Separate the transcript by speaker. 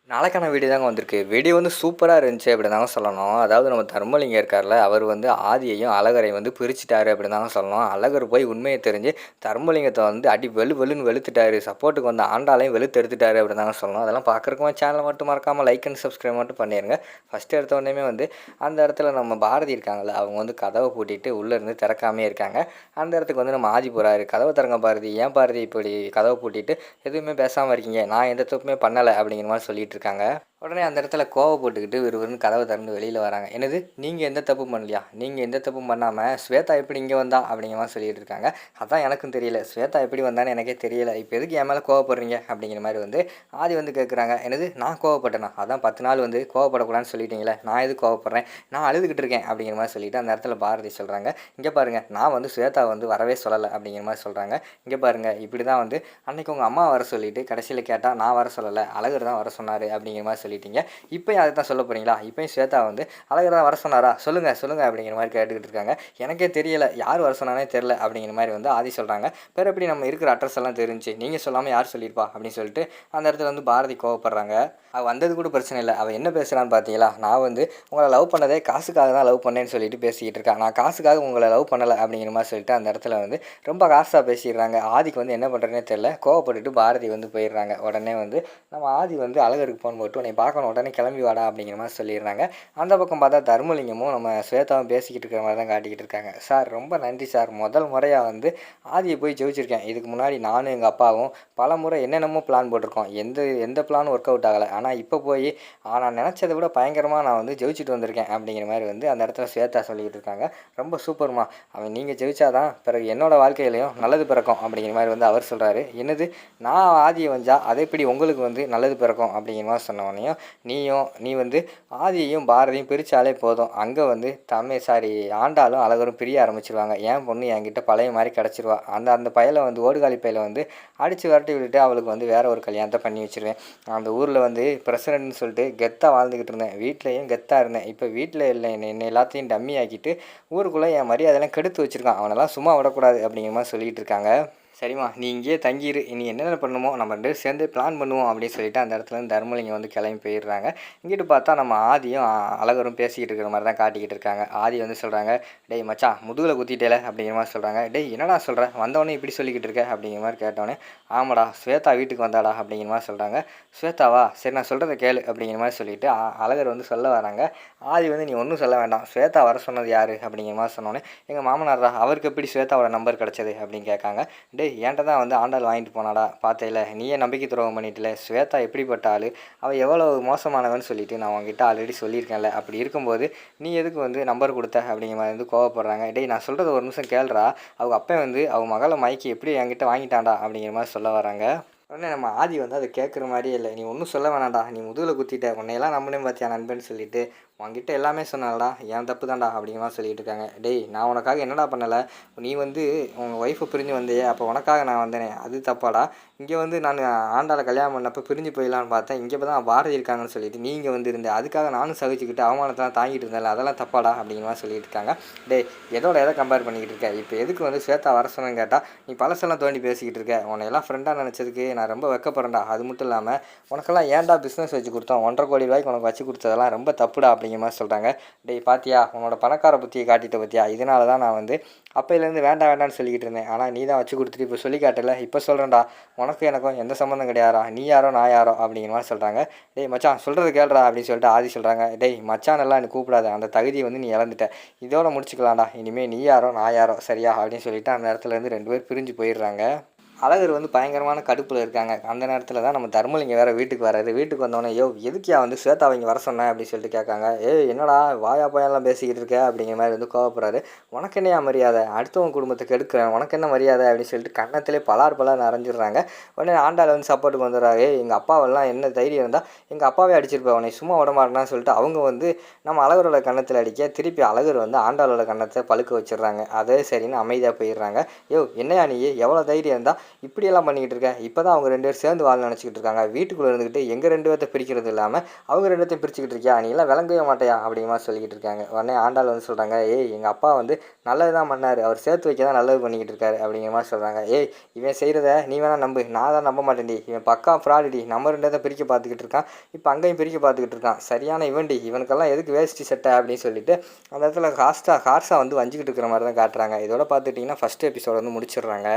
Speaker 1: நாளைக்கான வீடியோ தாங்க வந்திருக்கு. வீடியோ வந்து சூப்பரா இருந்துச்சு அப்படின்னு தாங்க சொல்லணும். அதாவது நம்ம தர்மலிங்கம் இருக்கார்ல, அவர் வந்து ஆதியையும் அழகரையும் வந்து பிரிச்சுட்டாரு அப்படின்னு தாங்க சொல்லணும். அழகர் போய் உண்மைய தெரிஞ்சு தர்மலிங்கத்த வந்து அடி வெளுன்னு வெளுத்துட்டாரு. சப்போர்ட்டுக்கு வந்த ஆண்டாளையும் வெளுத்து எடுத்துட்டாரு அப்படின்னு தாங்க சொல்லணும். அதெல்லாம் பார்க்குறக்குமா சேனலை மட்டும் மறக்காம லைக் அண்ட் சப்ஸ்கிரைப் மட்டும் பண்ணிருங்க. ஃபர்ஸ்ட் எடுத்த உடனேயுமே வந்து அந்த இடத்துல நம்ம பாரதி இருக்காங்கல்ல, அவங்க வந்து கதவை பூட்டிட்டு உள்ளே இருந்து திறக்காமே இருக்காங்க. அந்த இடத்துக்கு வந்து நம்ம ஆதி போறாரு. கதவை திறங்க பாரதி, ஏன் பாரதி இப்படி கதவை பூட்டிட்டு எதுவுமே பேசாமல் இருக்கீங்க, நான் எந்த தப்புமே பண்ணலை அப்படிங்கிற மாதிரி சொல்லிட்டு இருக்காங்க. உடனே அந்த இடத்துல கோவப்பட்டுக்கிட்டு விறுவிறுன்னு கதவை திறந்து வெளியில் வராங்க. என்னது, நீங்கள் எந்த தப்பும் பண்ணலையா? நீங்கள் எந்த தப்பும் பண்ணாமல் ஸ்வேதா எப்படி இங்கே வந்தா அப்படிங்கிற மாதிரி சொல்லிட்டு இருக்காங்க. அதான் எனக்கும் தெரியல, ஸ்வேதா எப்படி வந்தான்னு எனக்கே தெரியல, இப்போ எதுக்கு என் மேலே கோவப்படுறீங்க அப்படிங்கிற மாதிரி வந்து ஆதி வந்து கேட்குறாங்க. என்னது, நான் கோவப்பட்டேனா? அதான் 10 நாள் வந்து கோவப்படக்கூடாதுன்னு சொல்லிட்டீங்களே, நான் எது கோவப்படுறேன்? நான் அழுதுகிட்டு இருக்கேன் அப்படிங்கிற மாதிரி சொல்லிட்டு அந்த இடத்துல பாரதி சொல்கிறாங்க. இங்கே பாருங்கள், நான் வந்து ஸ்வேதா வந்து வரவே சொல்லலை அப்படிங்கிற மாதிரி சொல்கிறாங்க. இங்கே பாருங்கள், இப்படி தான் வந்து அன்றைக்கி உங்கள் அம்மா வர சொல்லிவிட்டு கடைசியில் கேட்டால் நான் வர சொல்லலை, அழகர் தான் வர சொன்னார் அப்படிங்கிற மாதிரி சொல்லிட்டீங்க. இப்போயும் அதை தான் சொல்ல போகிறீங்களா? இப்போயும் ஸ்வேதா வந்து அழகர் தான் வர சொன்னாரா? சொல்லுங்கள் சொல்லுங்கள் அப்படிங்கிற மாதிரி கேட்டுக்கிட்டு இருக்காங்க. எனக்கே தெரியலை, யார் வர சொன்னானே தெரில அப்படிங்கிற மாதிரி வந்து ஆதி சொல்கிறாங்க. பிறகு எப்படி நம்ம இருக்கிற அட்ரஸ் எல்லாம் தெரிஞ்சு, நீங்கள் சொல்லாமல் யார் சொல்லியிருப்பா அப்படின்னு சொல்லிட்டு அந்த இடத்துல வந்து பாரதி கோவப்படுறாங்க. அவள் வந்தது கூட பிரச்சனை இல்லை, அவள் என்ன பேசுகிறான்னு பார்த்தீங்களா? நான் வந்து உங்களை லவ் பண்ணதே காசுக்காக தான் லவ் பண்ணேன்னு சொல்லிட்டு பேசிக்கிட்டு இருக்கா. நான் காசுக்காக உங்களை லவ் பண்ணலை அப்படிங்கிற மாதிரி சொல்லிட்டு அந்த இடத்துல வந்து ரொம்ப காசாக பேசிடுறாங்க. ஆதிக்கு வந்து என்ன பண்ணுறதுனே தெரில, கோவப்பட்டுட்டு பாரதி வந்து போயிடுறாங்க. உடனே வந்து நம்ம ஆதி வந்து அழகருக்கு ஃபோன் போட்டு உன்னை பார்க்கணும், உடனே கிளம்பி வாடா அப்படிங்கிற மாதிரி சொல்லிடுறாங்க. அந்த பக்கம் பார்த்தா தர்மலிங்கமும் நம்ம ஸ்வேதாவும் பேசிக்கிட்டு இருக்கிற மாதிரி தான் காட்டிக்கிட்டு இருக்காங்க. சார் ரொம்ப நன்றி சார், முதல் முறையாக வந்து ஆதியை போய் ஜெயிச்சிருக்கேன். இதுக்கு முன்னாடி நானும் எங்கள் அப்பாவும் பல முறை என்னென்னமோ பிளான் போட்டிருக்கோம், எந்த பிளானும் ஒர்க் அவுட் ஆகலை. ஆனால் இப்போ போய் நான் நினச்சதை விட பயங்கரமாக நான் வந்து ஜெயிச்சுட்டு வந்திருக்கேன் அப்படிங்கிற மாதிரி வந்து அந்த இடத்துல ஸ்வேதா சொல்லிக்கிட்டு இருக்காங்க. ரொம்ப சூப்பர்மா, அவன் நீங்கள் ஜெயிச்சாதான் பிறகு என்னோடய வாழ்க்கையிலையும் நல்லது பிறக்கும் அப்படிங்கிற மாதிரி வந்து அவர் சொல்கிறாரு. என்னது, நான் ஆதியை வந்தா அதை எப்படி உங்களுக்கு வந்து நல்லது பிறக்கும் அப்படிங்கிற மாதிரி சொன்னவனையும், நீ வந்து ஆதியையும் பாரதியும் பிரித்தாலே போதும், அங்கே வந்து ஆண்டாலும் அழகரும் பிரிய ஆரம்பிச்சிருவாங்க. என் பொண்ணு என்கிட்ட பழைய மாதிரி கிடச்சிருவா. அந்த பயலை வந்து ஓடுகாலி பையில வந்து அடித்து விரட்டி விட்டுட்டு அவளுக்கு வந்து வேறு ஒரு கல்யாணத்தை பண்ணி வச்சுருவேன். அந்த ஊரில் வந்து பிரசிடென்ட்னு சொல்லிட்டு கெத்தாக வாழ்ந்துக்கிட்டு இருந்தேன், வீட்லேயும் கெத்தாக இருந்தேன். இப்போ வீட்டில் இல்லை, என்னை எல்லாத்தையும் டம்மி ஆக்கிட்டு ஊருக்குள்ளே என் மரியாதையெல்லாம் கெடுத்து வச்சுருக்கான், அவனெல்லாம் சும்மா விடக்கூடாது அப்படிங்கிற மாதிரி சொல்லிகிட்டு இருக்காங்க. சரிம்மா, நீ இங்கேயே தங்கிடு, இனி என்னென்ன பண்ணுமோ நம்ம 2 பேரும் சேர்ந்து பிளான் பண்ணுவோம் அப்படின்னு சொல்லிட்டு அந்த இடத்துலேருந்து தர்மலிங்கம் வந்து கிளம்பி போயிடுறாங்க. இங்கிட்டு பார்த்தா நம்ம ஆதியும் அழகரும் பேசிக்கிட்டு இருக்கிற மாதிரி தான் காட்டிக்கிட்டு இருக்காங்க. ஆதி வந்து சொல்கிறாங்க, டேய் மச்சான் முதுகில் குத்திட்டேல அப்படிங்கிற மாதிரி சொல்கிறாங்க. டேய் என்னடா சொல்கிற, வந்தவொடனே இப்படி சொல்லிக்கிட்டு இருக்க அப்படிங்கிற மாதிரி கேட்டவொடனே, ஆமாடா ஸ்வேதா வீட்டுக்கு வந்தாடா அப்படிங்கிற மாதிரி சொல்கிறாங்க. ஸ்வேதாவா, சரி நான் சொல்கிறத கேளு அப்படிங்கிற மாதிரி சொல்லிவிட்டு அழகர் வந்து சொல்ல வராங்க. ஆதி வந்து நீ ஒன்றும் சொல்ல வேண்டாம், ஸ்வேதா வர சொன்னது யார் அப்படிங்கிற மாதிரி சொன்னோன்னே, எங்கள் மாமனார்ரா, அவருக்கு எப்படி ஸ்வேதாவோட நம்பர் கிடச்சது அப்படின்னு கேட்காங்க. டேய் என்கிட்ட தான் வந்து ஆண்டாள் வாங்கிட்டு போனாடா, பார்த்தேல, நீயே நம்பிக்கை துரோகம் பண்ணிட்டல, ஸ்வேதா எப்படிப்பட்ட ஆள், அவள் எவ்வளோ மோசமானவன்னு சொல்லிட்டு நான் உங்ககிட்ட ஆல்ரெடி சொல்லியிருக்கேன்ல, அப்படி இருக்கும்போது நீ எதுக்கு வந்து நம்பர் கொடுத்த அப்படிங்கிற மாதிரி வந்து கோவப்படுறாங்க. டேய் நான் சொல்கிறது ஒரு நிமிஷம் கேள்றா, அவங்க அப்போ வந்து அவங்க மகளை மயக்கி எப்படி என்கிட்ட வாங்கிட்டான்டா அப்படிங்கிற மாதிரி சொல்ல வராங்க. உடனே நம்ம ஆதி வந்து அதை கேட்குற மாதிரியே இல்லை, நீ ஒன்றும் சொல்ல வேணாண்டா, நீ முதுகில் குத்திட்ட, உன்னையெல்லாம் நம்பினே பார்த்தியா நண்பன்னு சொல்லிட்டு உங்ககிட்ட எல்லாமே சொன்னாலடா, என் தப்பு தான்டா அப்படிங்கிற மாதிரி சொல்லிகிட்டு இருக்காங்க. டேய் நான் உனக்காக என்னடா பண்ணலை, நீ வந்து உங்கள் ஒய்ஃபை பிரிஞ்சு வந்தையே, அப்போ உனக்காக நான் வந்தேனே அது தப்பாடா, இங்கே வந்து நான் ஆண்டாளை கல்யாணம் பண்ணப்போ பிரிஞ்சு போயிடலான்னு பார்த்தேன், இங்கே இப்போ தான் பாரதி இருக்காங்கன்னு சொல்லிட்டு நீ இங்கே வந்து இருந்தேன், அதுக்காக நானும் சகிச்சுக்கிட்டு அவமானத்தெல்லாம் தாங்கிட்டு இருந்தேன், அதெல்லாம் தப்பாடா அப்படிங்கிற மாதிரி சொல்லிட்டு இருக்காங்க. டேய் எதை கம்பேர் பண்ணிக்கிட்டு இருக்க, இப்போ எதுக்கு வந்து ஸ்வேதா வர சொன்னேன்னு கேட்டால் நீ பழசெல்லாம் தோண்டி பேசிக்கிட்டு இருக்க, உன்னையெல்லாம் ஃப்ரெண்டாக நினச்சதுக்கு நான் ரொம்ப வெக்கப்படுறேன்டா, அது மட்டும் இல்லாமல் உனக்கெல்லாம் ஏன்டா பிஸ்னஸ் வச்சு கொடுத்தோம், 1,50 கோடி ரூபாய்க்கு உனக்கு வச்சு கொடுத்ததெல்லாம் ரொம்ப தப்புடா அப்படிங்கிற மாதிரி சொல்கிறாங்க. டேய் பாத்தியா, உன்னோட பணக்கார புத்தியை காட்டிட்ட பற்றியா, இதனால தான் நான் வந்து அப்போலேருந்து வேண்டான்னு சொல்லிக்கிட்டு இருந்தேன், ஆனால் நீ தான் வச்சு கொடுத்துட்டு இப்போ சொல்லி காட்டல, இப்போ சொல்கிறேன்டா, உனக்கும் எனக்கும் எந்த சம்மந்தம் கிடையாதா, நீ யாரோ நான் யாரோ அப்படிங்கிற மாதிரி சொல்கிறாங்க. டேய் மச்சான் சொல்கிறது கேள்றா அப்படின்னு சொல்லிட்டு ஆதி சொல்கிறாங்க. டேய் மச்சான் எல்லாம் எனக்கு கூப்பிடாத, அந்த தகுதியை வந்து நீ இழந்துட்ட, இதோட முடிச்சுக்கலாம்டா, இனிமேல் நீ யாரோ நான் யாரோ சரியா அப்படின்னு சொல்லிட்டு அந்த இடத்துலேருந்து 2 பேர் பிரிஞ்சு போயிடுறாங்க. அழகர் வந்து பயங்கரமான கடுப்பில் இருக்காங்க. அந்த நேரத்தில் தான் நம்ம தர்மலிங்கம் வேறு வீட்டுக்கு வராரு. வீட்டுக்கு வந்தோடனே, யோ எதுக்கியா வந்து ஸ்வேதாவை இங்கே வர சொன்னேன் அப்படின்னு சொல்லிட்டு கேட்காங்க. என்னடா வாயா போயெல்லாம் பேசிக்கிட்டு இருக்க அப்படிங்கிற மாதிரி வந்து கோவப்படுறாரு. உனக்கு என்னையா மரியாதை, அடுத்தவங்க குடும்பத்துக்கு எடுக்கிறேன், உனக்கு என்ன மரியாதை அப்படின்னு சொல்லிட்டு கன்னத்திலே பலார் அரைஞ்சிடுறாங்க. உடனே ஆண்டாள் வந்து சப்போர்ட்டுக்கு வந்துடுறாரு. எங்கள் அப்பாவெல்லாம் என்ன தைரியம் இருந்தால் எங்கள் அப்பாவே அடிச்சிருப்பேன், உன்னை சும்மா விட மாட்டேன்னு சொல்லிட்டு அவங்க வந்து நம்ம அழகரோட கன்னத்தில் அடிக்க, திருப்பி அழகர் வந்து ஆண்டாளோட கன்னத்தை பழுக்க வச்சிடுறாங்க. அதே சரின்னு அமைதியாக போயிடுறாங்க. என்னையா நீ எவ்வளோ தைரியம் இருந்தால் இப்படியெல்லாம் பண்ணிக்கிட்டு இருக்க? இப்போ தான் அவங்க 2 பேரும் சேர்ந்து வாழ நினச்சிக்கிட்டு இருக்காங்க. வீட்டுக்குள்ளே இருந்துக்கிட்டு எங்கள் 2 பேர்த்த பிரிக்கிறது இல்லாமல் அவங்க 2 பேர்த்தையும் பிரிச்சுக்கிட்டு இருக்கியா? நீலாம் விளங்கவே மாட்டியா? அப்படிங்கிற மாதிரி சொல்லிக்கிட்டு இருக்காங்க. உடனே ஆண்டாள் வந்து சொல்கிறாங்க, ஏய் எங்கள் அப்பா வந்து நல்லது தான் பண்ணார், அவர் சேர்த்து வைக்க தான் நல்லது பண்ணிக்கிட்டு இருக்காரு அப்படிங்கிற மாதிரி சொல்கிறாங்க. ஏய் இவன் செய்கிறத நீ வேணால் நம்பு, நான் தான் நம்ப மாட்டேன்டி, இவன் பக்கா ஃப்ராடுடி, நம்ம 2 பேர்த்த பிரிக்க பார்த்துக்கிட்டு இருக்கான், இப்போ அங்கேயும் பிரிக்க பார்த்துக்கிட்டு இருக்கான், சரியான இவன்டி, இவனுக்கெல்லாம் எதுக்கு வேஷ்டி சட்டை அப்படின்னு சொல்லிட்டு அந்த இடத்துல ஹார்ஸாக வந்து வஞ்சிக்கிட்டு இருக்கிற மாதிரி தான் காட்டுறாங்க. இதோட பார்த்துட்டிங்கன்னா ஃபஸ்ட் எபிசோட வந்து முடிச்சிடுறாங்க.